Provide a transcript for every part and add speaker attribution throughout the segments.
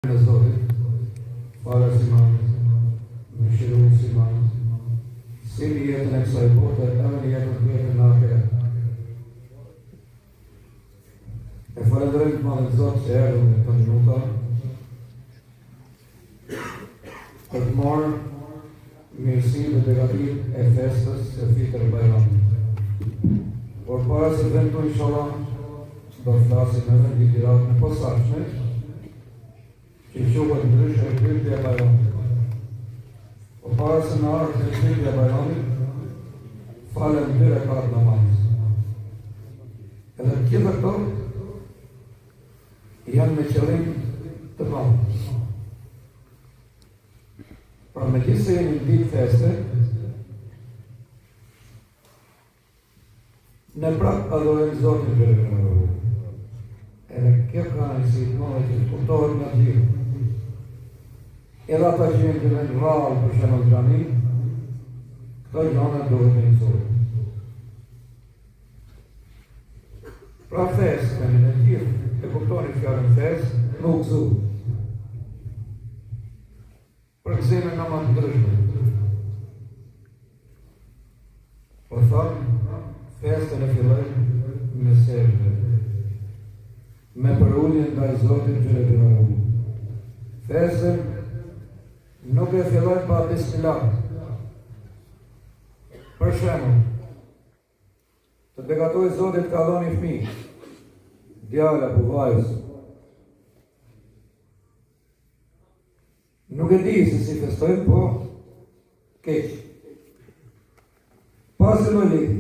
Speaker 1: Në Zotit, fara si ma, më shiru si ma, si një jetën e kësaj bote, edhe një jetën në ahiret. E falenderojmë të madhe Zotë që erdhëm në këtë minuta, për të marrë mirësinë dhe begatit e festës e Fitr Bajramit. Por para se vend të inshallah, do të flasim edhe një ligjërat në posaçme, që quhet ndryshe e Fitr Bajramit. Por para se në ardhë e Fitr Bajramit, falen 2 rekat namaz. Edhe gjithë këto janë me qëllim të madh. Pra me gjithë se jemi në ditë feste, ne prapë adhurojmë Zotin Gjellë. Edhe kjo ka në si të mëdhe që të kuptohet nga gjithë. Edhe ata që jenë të vendë rrallë për shemë të gjani, këto gjane duhet me nëzorë. Pra fest, me në gjithë, e kuptoni fjallën fest, nuk zu. Për këzime nga ma të ndryshme. Po thëmë, festën e fillojnë me sejtë, me përullin nga i Zotit Gjellë. Festën nuk e fillojnë pa bismillah. Për shembull, të begatoj Zotit ka dhënë fëmijë, djalë apo vajzë. Nuk e di se si festojnë, po keq. Pas e më lidi,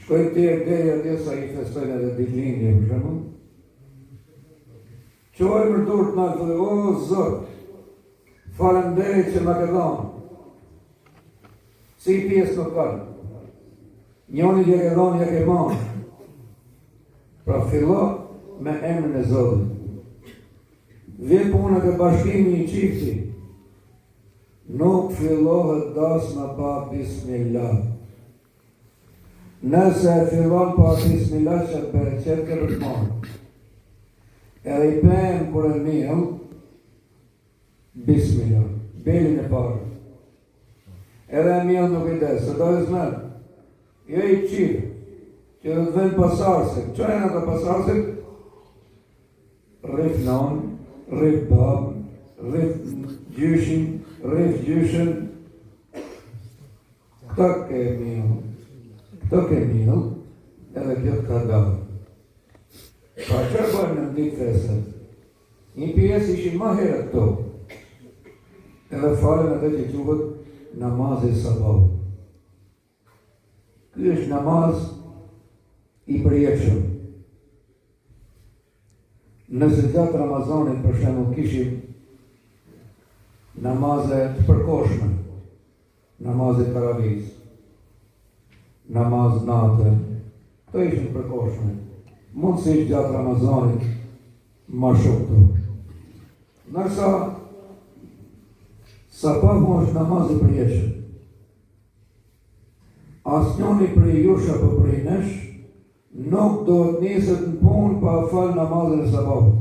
Speaker 1: shkojnë tjerë deri atje sa i festojnë edhe ditëlindje, për shembull. Quajnë më durë të nalë, dhe o Zot, falenderit që më ke dhënë. Si pjesë më kanë. Njoni që ke dhënë, ja ke marrë. Pra fillo me emrin e Zotit. Vjen puna të bashkimi i çifti. Nuk fillohet dasma pa bismillah. Nëse e fillon pa bismillah që bereqet ke të marrë. Edhe i pëmë kur e njëm, bismillah, belin e parë. Edhe e njëm nuk i desë, se do e zmenë. Jo i qirë, që do të vend pasarësik. Që e në të pasarësik? Rif non, rif bab, rif gjyshin, rif gjyshin. Këto ke njëm, edhe kjo të ka gavë. Pa që bëjmë në ditë festët? Një pjesë ishin ma herët këto. Edhe falen atë që quhet namazi sabah. Ky është namaz i përjetshëm. Nëse gjatë Ramazanit për shembull kishim namaze të përkohshme, namazi taravih, namaz natë, këto ishin të përkohshme. Mund si gjatë Ramazanit ma shumë të. Nërsa, sabah është namaz i përjetshëm. Asnjëri prej jush apo prej nesh nuk do të niset në punë pa fal namazin e sabahut.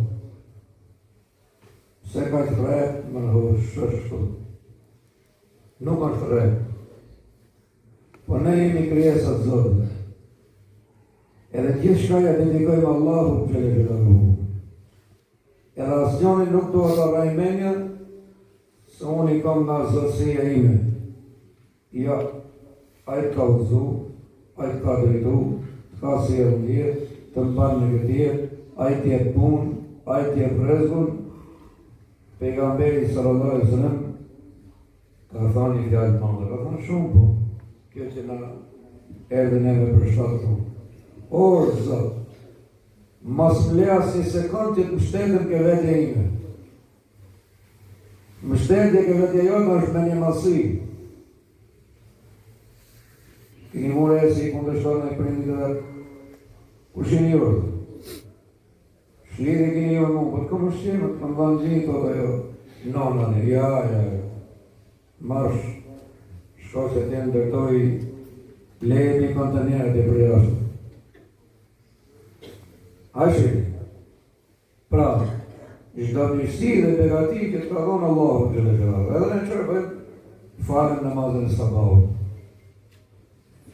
Speaker 1: Se ka të rreth më shështu. Nuk është rreth. Po ne jemi krijesat të Zotit. Edhe gjithë shkaja dedikojmë Allahu Gjellë. Edhe asnjëri nuk do të rajmenja se unë i kam nga zotësia ime. Ja, ajtë ka udhëzu, ajtë ka drejtu, të ka si e rëndjet, të mban në këtjet, ajtë jetë punë, ajtë jetë rrezgun. Pejgamberi sallallahu alaihi wasallam ka thënë një fjalë të madhe, ka thënë shumë, po kjo që na erdhi neve për shtatë punë. O Zot, mas mlea si sekund që të mështetën ke vetje ime. Mështetje ke vetje jonë është me një masi. Kini mure e si kundështonë e prindit edhe kushin jurë. Shliri kini jurë mu, po të këmë shqimë, të më dhanë gjitë, të jo, nonane, ja, marsh, shko që t'jenë dërtoj lejemi kontenerët e për jashtë. Ashtë, pra, çdo mirësi dhe begati që të ka dhënë Allahu xhallahu. Edhe ne çfarë bëjmë? Falim namazin e sabahut.